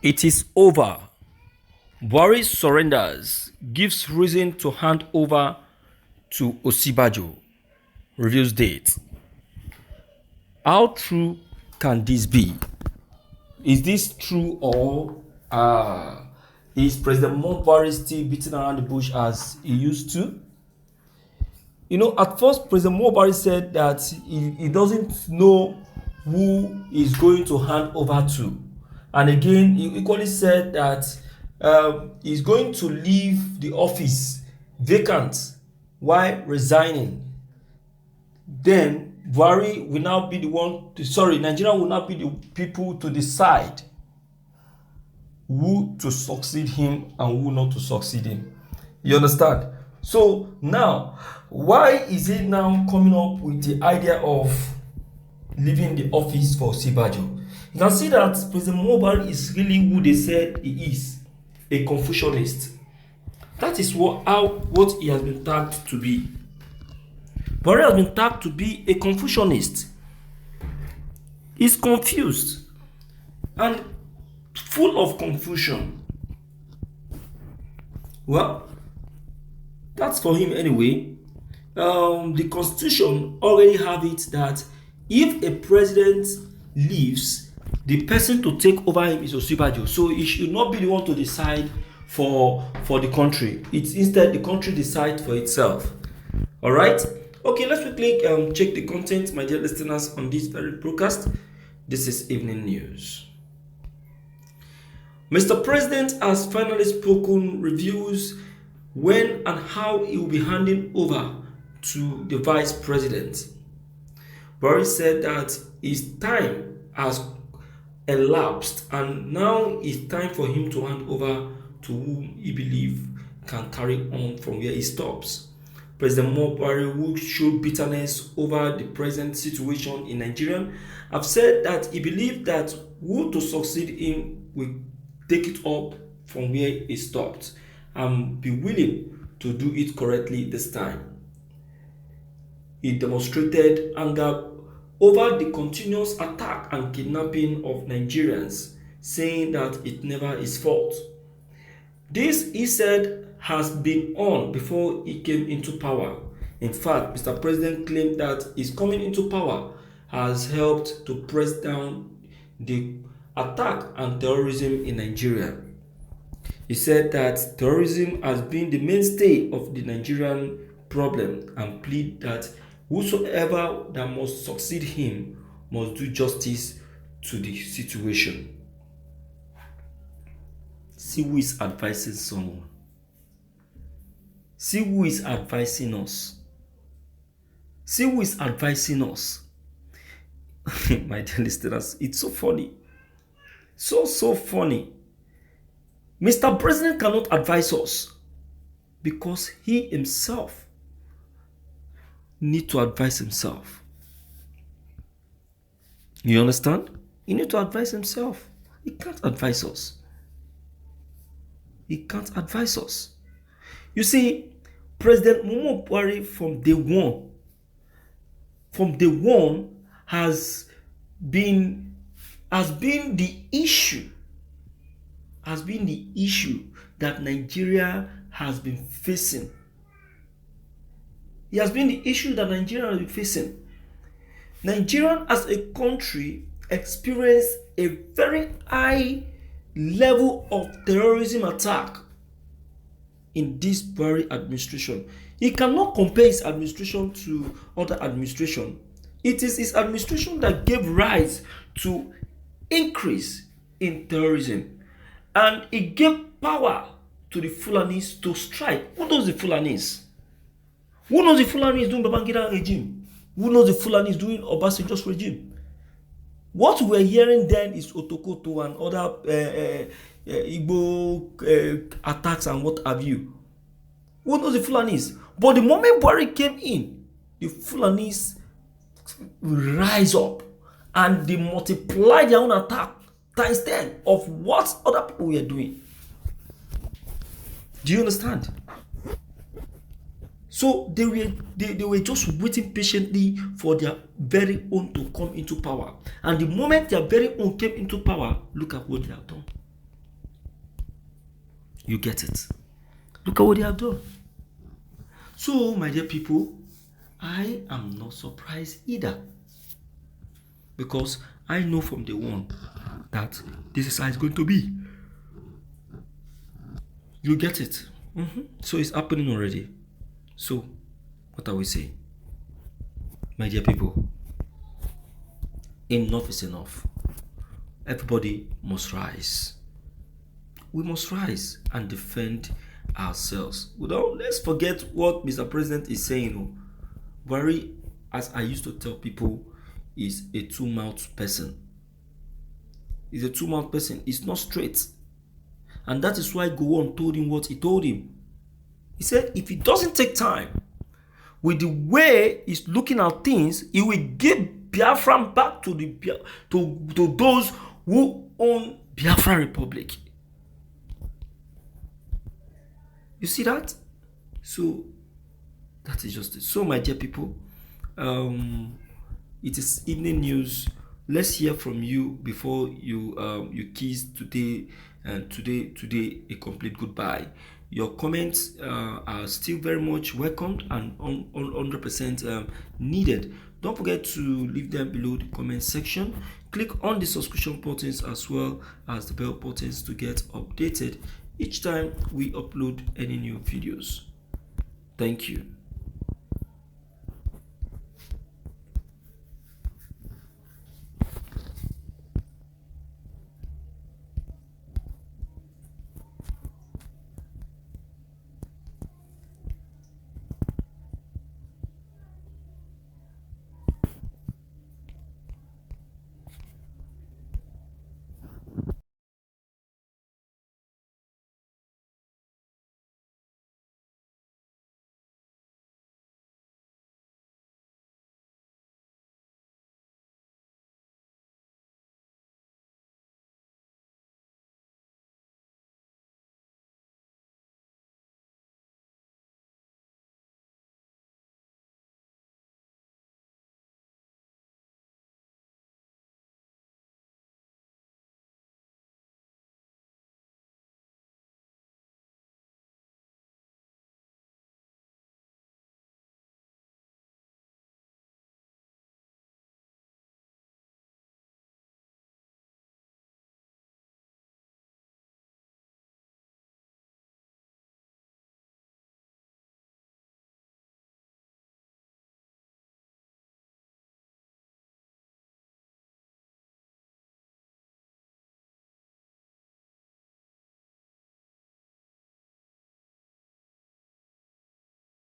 It is over. Buhari surrenders, gives reason to hand over to Osibajo, reveals date. How true can this be? Is this true or is President Buhari still beating around the bush as he used to? At first, President Buhari said that he doesn't know who he's going to hand over to. And again, he equally said that he's going to leave the office vacant while resigning. Then Buhari will now be the one Nigeria will now be the people to decide who to succeed him and who not to succeed him. You understand? So now, why is he now coming up with the idea of leaving the office for Osibajo? You can see that President Buhari is really who they said he is, a Confucianist. That is what he has been tagged to be. Buhari has been tagged to be a Confucianist. He's confused and full of confusion. Well, that's for him anyway. The constitution already have it that if a president leaves, the person to take over him is Osibajo. So he should not be the one to decide for the country. It's instead the country decide for itself. All right. Okay, let's quickly check the content, my dear listeners, on this very broadcast. This is Evening News. Mr. President has finally spoken, reveals when and how he will be handing over to the Vice President. Buhari said that his time has elapsed and now it's time for him to hand over to whom he believes can carry on from where he stops. President Buhari, who showed bitterness over the present situation in Nigeria, have said that he believes that who to succeed him will take it up from where he stopped and be willing to do it correctly this time. He demonstrated anger over the continuous attack and kidnapping of Nigerians, saying that it never is fault. This, he said, has been on before he came into power. In fact, Mr. President claimed that his coming into power has helped to press down the attack and terrorism in Nigeria. He said that terrorism has been the mainstay of the Nigerian problem and plead that whosoever that must succeed him must do justice to the situation. See who is advising someone. See who is advising us. See who is advising us. My dear listeners, it's so funny. So funny. Mr. President cannot advise us because he himself need to advise himself. You understand? He need to advise himself. He can't advise us. He can't advise us. You see, President Buhari from day one has been the issue that Nigeria has been facing. It has been the issue that Nigeria has been facing. Nigeria as a country experienced a very high level of terrorism attack in this Buhari administration. He cannot compare his administration to other administration. It is his administration that gave rise to increase in terrorism. And it gave power to the Fulanis to strike. Who knows the Fulanis? Who knows the Fulanis doing Babangida regime? Who knows the Fulanis doing Obasanjo's regime? What we're hearing then is Otokoto and other Igbo attacks and what have you. Who knows the Fulanis? But the moment Buhari came in, the Fulanis rise up and they multiply their own attack times 10 of what other people were doing. Do you understand? So they were just waiting patiently for their very own to come into power. And the moment their very own came into power, look at what they have done. You get it? Look at what they have done. So, my dear people, I am not surprised either, because I know from day one that this is how it's going to be. You get it? So it's happening already. So, what are we saying? My dear people, enough is enough. Everybody must rise. We must rise and defend ourselves. Let's forget what Mr. President is saying. Buhari, as I used to tell people, is a two-mouthed person. He's a two-mouthed person. He's not straight. And that is why Gowon told him what he told him. He said if he doesn't take time, with the way he's looking at things, he will give Biafra back to to those who own Biafra Republic. You see that? So that is just it. So, my dear people, it is evening news. Let's hear from you before you kiss today, and today a complete goodbye. Your comments are still very much welcomed and 100% needed. Don't forget to leave them below the comment section. Click on the subscription buttons as well as the bell buttons to get updated each time we upload any new videos. Thank you.